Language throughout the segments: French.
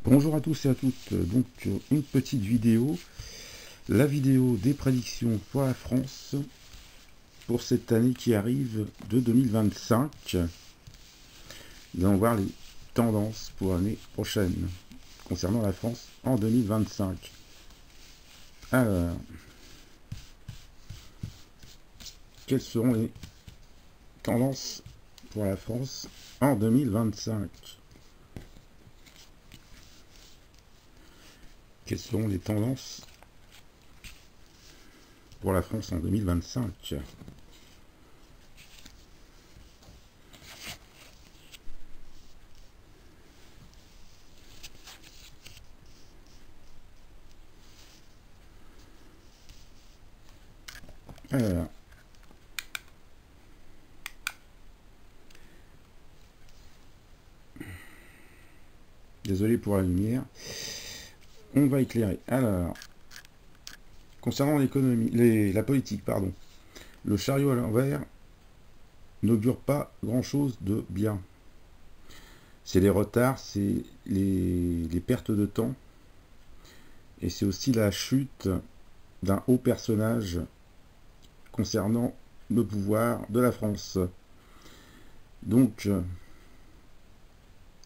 Bonjour à tous et à toutes, donc une petite vidéo, la vidéo des prédictions pour la France pour cette année qui arrive de 2025. Nous allons voir les tendances pour l'année prochaine concernant la France en 2025. Alors, quelles seront les tendances pour la France en 2025? Quelles seront les tendances pour la France en 2025? Alors, désolé pour la lumière. On va éclairer. Alors, concernant l'économie, la politique, pardon, le chariot à l'envers n'augure pas grand-chose de bien. C'est les retards, c'est les pertes de temps, et c'est aussi la chute d'un haut personnage concernant le pouvoir de la France. Donc,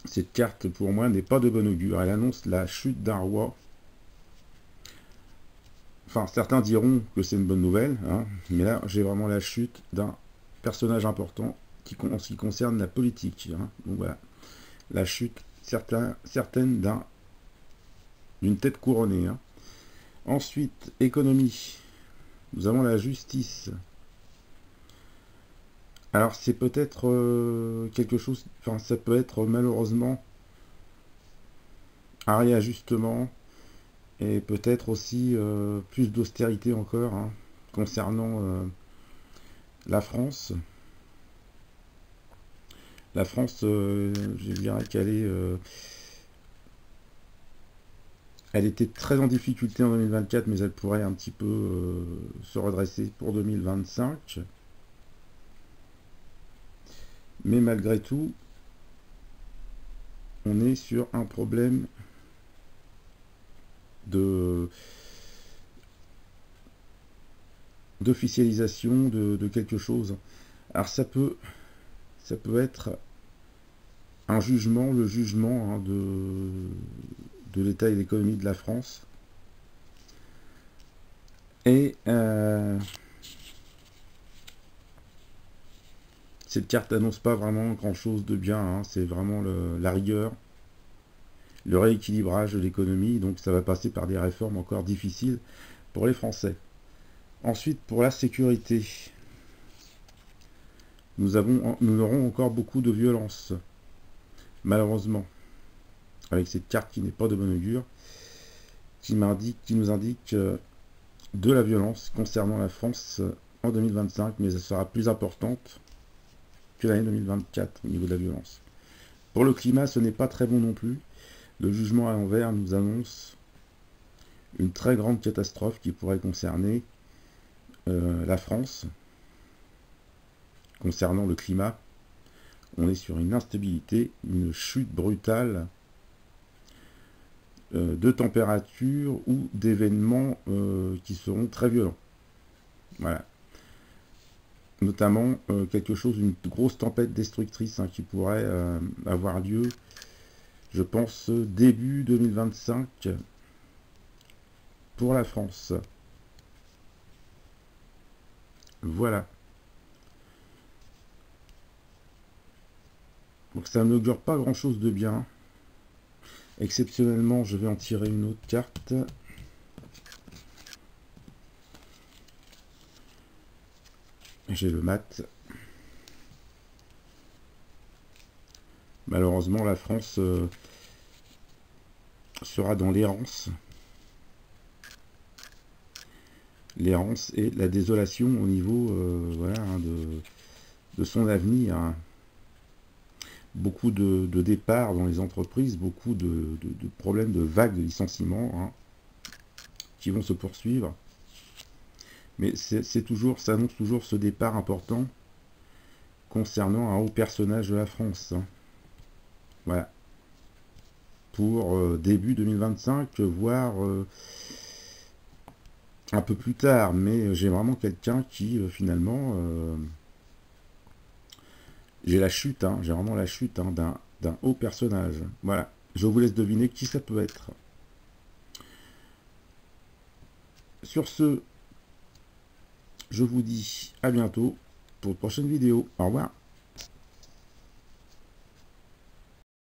cette carte, pour moi, n'est pas de bon augure. Elle annonce la chute d'un roi. Enfin, certains diront que c'est une bonne nouvelle, hein, mais là, j'ai vraiment la chute d'un personnage important en ce qui concerne la politique. Hein. Donc voilà, la chute certaine d'une tête couronnée. Hein. Ensuite, économie. Nous avons la justice. Alors c'est peut-être quelque chose, enfin ça peut être malheureusement un réajustement et peut-être aussi plus d'austérité encore hein, concernant la France. La France, je dirais qu'elle est, elle était très en difficulté en 2024, mais elle pourrait un petit peu se redresser pour 2025. Mais malgré tout, on est sur un problème d'officialisation de quelque chose. Alors ça peut être un jugement, le jugement hein, de l'état et l'économie de la France. Et cette carte n'annonce pas vraiment grand chose de bien, hein, c'est vraiment la rigueur, le rééquilibrage de l'économie, donc ça va passer par des réformes encore difficiles pour les Français. Ensuite, pour la sécurité, nous aurons encore beaucoup de violence, malheureusement, avec cette carte qui n'est pas de bon augure, qui nous indique de la violence concernant la France en 2025, mais elle sera plus importante que l'année 2024 au niveau de la violence. Pour le climat, ce n'est pas très bon non plus. Le jugement à l'envers nous annonce une très grande catastrophe qui pourrait concerner la France. Concernant le climat, on est sur une instabilité, une chute brutale de température ou d'événements qui seront très violents. Voilà. Notamment une grosse tempête destructrice hein, qui pourrait avoir lieu, je pense, début 2025 pour la France. Voilà. Donc ça n'augure pas grand chose de bien. Exceptionnellement, je vais en tirer une autre carte. J'ai le mat. Malheureusement, la France sera dans l'errance. L'errance et la désolation au niveau voilà, hein, de son avenir. Hein. Beaucoup de départs dans les entreprises, beaucoup de problèmes de vagues de licenciements hein, qui vont se poursuivre. Mais ça annonce toujours ce départ important concernant un haut personnage de la France. Hein. Voilà. pour début 2025, voire un peu plus tard. Mais j'ai vraiment quelqu'un qui finalement... j'ai la chute, hein, j'ai vraiment la chute hein, d'un haut personnage. Voilà, je vous laisse deviner qui ça peut être. Sur ce, je vous dis à bientôt pour une prochaine vidéo. Au revoir.